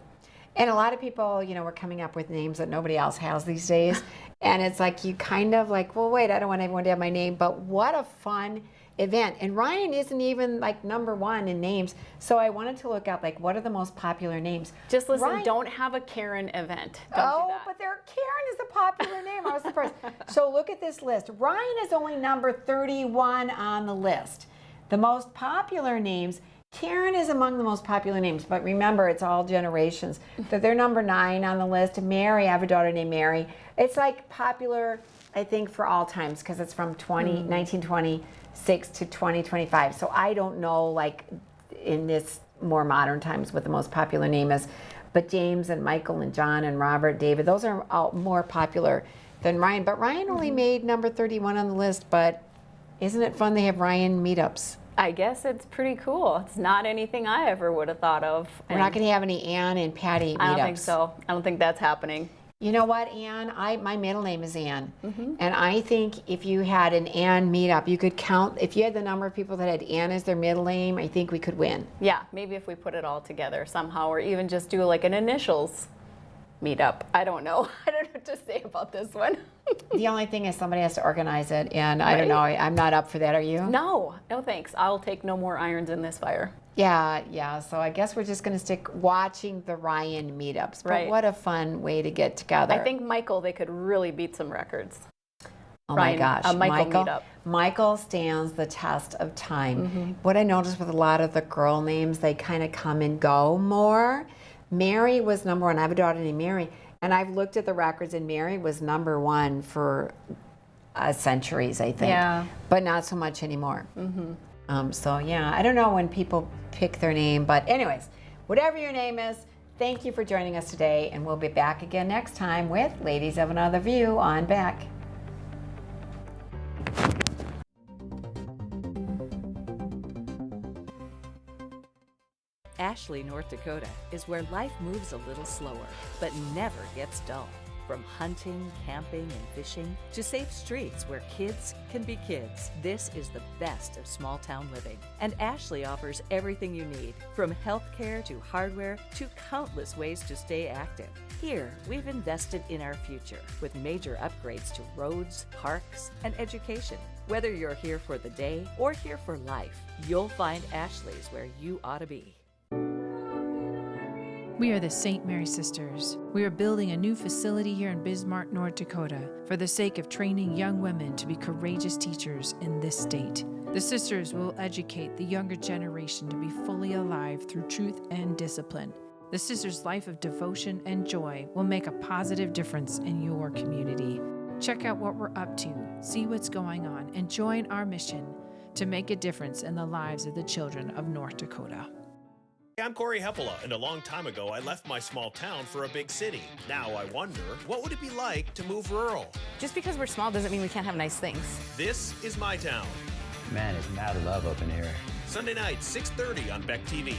And a lot of people, we're coming up with names that nobody else has these days. And it's you kind of well, wait, I don't want everyone to have my name, but what a fun event. And Ryan isn't even #1 in names. So I wanted to look up what are the most popular names. Just listen, Ryan, don't have a Karen event. Don't do that. But Karen is a popular name. I was surprised. So look at this list. Ryan is only number 31 on the list. The most popular names, Karen is among the most popular names, but remember, it's all generations. So they're number 9 on the list. Mary, I have a daughter named Mary. It's popular, I think, for all times because it's from 1926 to 2025. So I don't know, in this more modern times what the most popular name is. But James and Michael and John and Robert, David, those are all more popular than Ryan. But Ryan only made number 31 on the list, but isn't it fun they have Ryan meetups? I guess it's pretty cool. It's not anything I ever would have thought of. We're not going to have any Anne and Patti meetups. I don't think so. I don't think that's happening. You know what, Anne? My middle name is Anne. And I think if you had an Anne meetup, you could count, if you had the number of people that had Anne as their middle name, I think we could win. Yeah, maybe if we put it all together somehow, or even just do an initials meetup. I don't know. I don't know what to say about this one. The only thing is somebody has to organize it, and I don't know. I'm not up for that. Are you? No thanks. I'll take no more irons in this fire. Yeah. So I guess we're just going to stick watching the Ryan meetups. But Right. what a fun way to get together. I think Michael, they could really beat some records. Oh Ryan, my gosh, a Michael meetup. Michael stands the test of time. What I noticed with a lot of the girl names, they kind of come and go more. Mary was #1. I have a daughter named Mary, and I've looked at the records, and Mary was #1 for centuries, I think. Yeah. But not so much anymore. So yeah, I don't know when people pick their name, but anyways, whatever your name is, thank you for joining us today, and we'll be back again next time with Ladies of Another View on Back. Ashley, North Dakota is where life moves a little slower, but never gets dull. From hunting, camping, and fishing to safe streets where kids can be kids, this is the best of small town living. And Ashley offers everything you need, from healthcare to hardware to countless ways to stay active. Here, we've invested in our future with major upgrades to roads, parks, and education. Whether you're here for the day or here for life, you'll find Ashley's where you ought to be. We are the St. Mary Sisters. We are building a new facility here in Bismarck, North Dakota, for the sake of training young women to be courageous teachers in this state. The sisters will educate the younger generation to be fully alive through truth and discipline. The sisters' life of devotion and joy will make a positive difference in your community. Check out what we're up to, see what's going on, and join our mission to make a difference in the lives of the children of North Dakota. I'm Corey Heppola, and a long time ago, I left my small town for a big city. Now I wonder, what would it be like to move rural? Just because we're small doesn't mean we can't have nice things. This is my town. Man, it's mad love up in here. Sunday night, 6:30 on Beck TV.